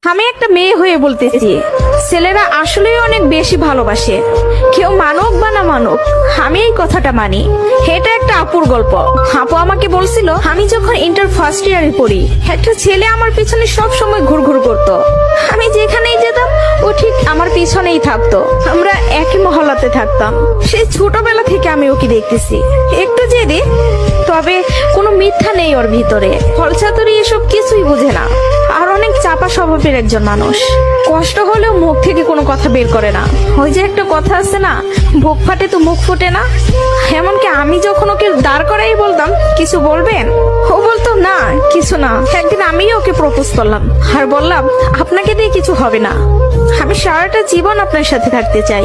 আমি একটা মেয়ে হয়ে বলতেছি, ছেলেরা আসলেই অনেক বেশি ভালোবাসে। কেউ মানুক বা না মানুক, আমি এই কথাটা মানি। এটা একটা আপুর গল্প। আপু আমাকে বলছিল, আমি যখন ইন্টার ফার্স্ট ইয়ারে পড়ি, একটা ছেলে আমার পিছনে সব সময় ঘুরঘুর করতো। আমি যেখানেই যেতাম ও ঠিক আমার পিছনেই থাকতো। আমরা একই মহল্লাতে থাকতাম। সেই ছোটবেলা থেকে আমি ওকে দেখতেছি। একটু জেদি, তবে কোনো মিথ্যা নেই ওর ভিতরে। ফলচাতুরি এসব কিছুই বুঝে না, আর অনেক চাপা স্বভাবের একজন মানুষ। কষ্ট হলেও মুখ থেকে কোনো কথা বের করে না। ওই যে একটা কথা আছে না, বুক ফাটে তো মুখ ফুটে না। এমনকি আমি যখন ওকে দাঁড় করাই বলতাম, কিছু বলবেন, ও বলতো না কিছু না। একদিন আমিও ওকে প্রপোজ করলাম আর বললাম, আপনাকে দিয়ে কিছু হবে না। আমি সারাটা জীবন আপনার সাথে থাকতে চাই,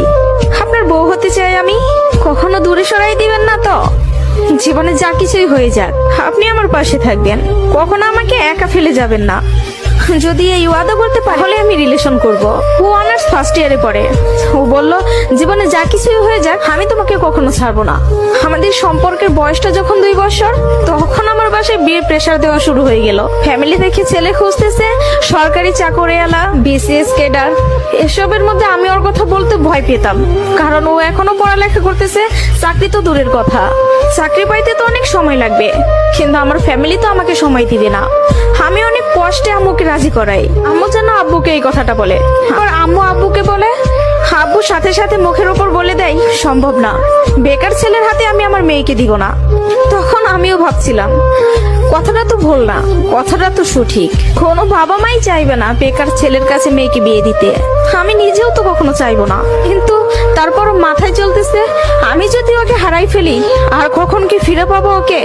আপনার বউ হতে চাই আমি। কখনো দূরে সরাই দিবেন না তো? জীবনে যা কিছুই হয়ে যাক, আপনি আমার পাশে থাকবেন, কখনো আমাকে একা ফেলে যাবেন না। যদি এই ওয়াদা করতে পারে, তাহলে আমি রিলেশন করব। ও অনার্স ফার্স্ট ইয়ারে পড়ে। ও বলল, জীবনে যা কিছুই হয়ে যাক, আমি তোমাকে কখনো ছাড়বো না। আমাদের সম্পর্কের বয়সটা যখন 2 বছর, তখন আমার বাসায় বিয়ের প্রেসার দেওয়া শুরু হয়ে গেল। ফ্যামিলি থেকে ছেলে খুঁজতেছে, সরকারি চাকরিওয়ালা, বিসিএস ক্যাডার। এসবের মধ্যে আমি ওর কথা বলতে ভয় পেতাম, কারণ ও এখনো পড়ালেখা করতেছে। চাকরি তো দূরের কথা, চাকরি পাইতে তো অনেক সময় লাগবে, কিন্তু আমার ফ্যামিলি তো আমাকে সময় দিবে না। আমি অনেক কষ্টে আম্মুকে রাজি করাই। আম্মু যেন আব্বুকে এই কথাটা বলে, আর আম্মু আব্বুকে বলে। আব্বু সাথে সাথে মুখের উপর বলে দেয়, সম্ভব না, বেকার ছেলের হাতে আমি আমার মেয়েকে দিব না। তখন আমিও ভাবছিলাম, কথাটা তো ভুল না, কথাটা তো সঠিক। কোনো বাবা মাই চাইবে না বেকার ছেলের কাছে মেয়েকে বিয়ে দিতে। আমি নিজেও তো কখনো চাইবো না, কিন্তু তারপর মাথায় চলতেছে, আমি যদি ওকে হারাই ফেলি, আর কখন কি ফিরে পাবো ওকে?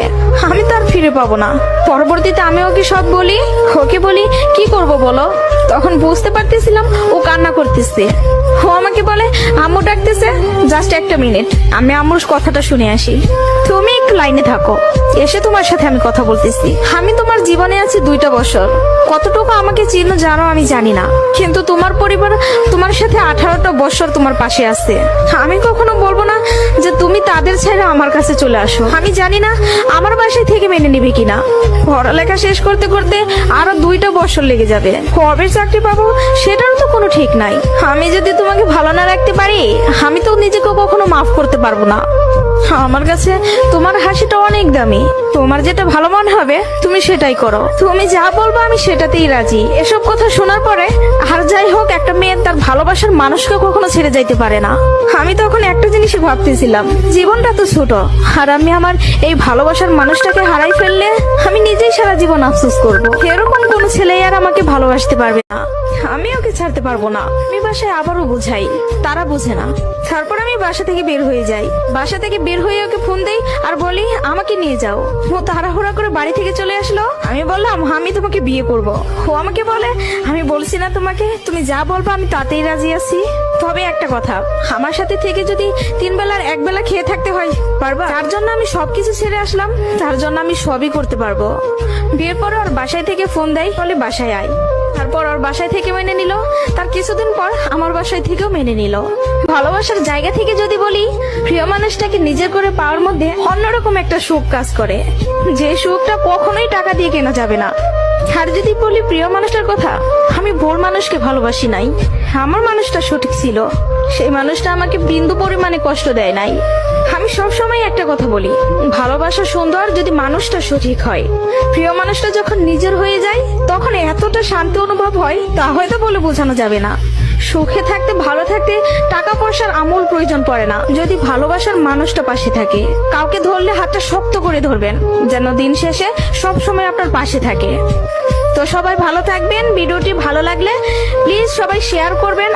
আমি তো আর ফিরে পাবো না। পরবর্তীতে আমি ওকে সব বলি, ওকে বলি কি করব বলো। তখন বুঝতে পারতেছিলাম ও কান্না করতেছে। ও আমাকে বলে, আম্মু ডাকতেছে, জাস্ট একটা মিনিট, আমি আম্মুর কথাটা শুনে আসি। তুমি একটু লাইনে থাকো, এসে তোমার সাথে আমি কথা বলতেছি। আমি তোমার জীবনে আছি 2টা বছর, কতটুকু আমাকে চিনো জানো আমি জানি না, কিন্তু তোমার পরিবার তোমার সাথে 18টা বছর তোমার পাশে আছে। আমি কখনো বলবো না যে তুমি তাদের ছেড়ে আমার কাছে চলে আসো। আমি জানি না আমার বাসায় থেকে মেনে নিবে কিনা। পড়ালেখা শেষ করতে করতে আরো 2টা বছর লেগে যাবে। কবে চাকরি পাবো সেটারও তো কোনো ঠিক নাই। আমি যদি তোমাকে ভালো না রাখতে পারি, আমি তো নিজেকে কখনো মাফ করতে পারবো না। আমার কাছে তোমার হাসিটা অনেক দামি। তোমার যেটা ভালো মনে হবে তুমি সেটাই করো। তুমি যা বলবো আমি সেটাতেই রাজি। এসব কথা শোনার পরে, আর যাই হোক, একটা মেয়ে তার ভালোবাসার মানুষকে কখনো ছেড়ে যাইতে পারে না। আমি তখন একটা জিনিসই ভাবতেছিলাম, জীবনটা তো ছোট, আর আমি আমার এই ভালোবাসার মানুষটাকে হারাই ফেললে আমি নিজেই সারা জীবন আফসোস করব। এরকম কোন ছেলে আর আমাকে ভালোবাসতে পারবে না, আমি ওকে ছাড়তে পারবো না। আমি বাসায় আবারও বুঝাই, তারা বুঝে না। তারপর আমি বাসা থেকে বের হয়ে যাই। বাসা থেকে বের হয়ে ওকে ফোন দেই আর বলি, আমাকে নিয়ে যাও। ও তাড়াহুড়া করে বাড়ি থেকে চলে আসলো। আমি বললাম, আমি তোমাকে বিয়ে করব। ও আমাকে বলে, আমি বলছি না তোমাকে, তুমি যা বলবো আমি তাতেই রাজি আছি। তবে একটা কথা, আমার সাথে থেকে যদি 3 বেলার 1 বেলা খেয়ে থাকতে হয়, পারবা? তার জন্য আমি সবকিছু ছেড়ে আসলাম, তার জন্য আমি সবই করতে পারবো। বিয়ের পরে ওর বাসায় থেকে ফোন দেয়, বলে বাসায় আয়। তারপর ওর বাসায় থেকে মেনে নিল। তার কিছুদিন পর আমার বাসায় থেকেও মেনে নিল। ভালোবাসার জায়গা থেকে যদি বলি, প্রিয় মানুষটাকে নিজের করে পাওয়ার মধ্যে অন্যরকম একটা সুখ কাজ করে, যে সুখটা কখনোই টাকা দিয়ে কেনা যাবে না। আর যদি বলি প্রিয় মানুষটার কথা, আমি ভুল মানুষকে ভালোবাসি নাই, আমার মানুষটা সঠিক ছিল। সেই মানুষটা আমাকে বিন্দু পরিমাণে কষ্ট দেয় নাই। আমি সবসময় একটা কথা বলি, ভালোবাসা সুন্দর যদি মানুষটা সঠিক হয়। প্রিয় মানুষটা যখন নিজের হয়ে যায়, তখন এতটা শান্তি অনুভব হয়, তা হয়তো বলে বোঝানো যাবে না। সুখে থাকতে, ভালো থাকতে টাকা পয়সার আমূল প্রয়োজন পড়ে না, যদি ভালোবাসার মানুষটা পাশে থাকে। কাউকে ধরলে হাতটা শক্ত করে ধরবেন, যেন দিন শেষে সব সময় আপনার পাশে থাকে। তো সবাই ভালো থাকবেন। ভিডিওটি ভালো লাগলে প্লিজ সবাই শেয়ার করবেন।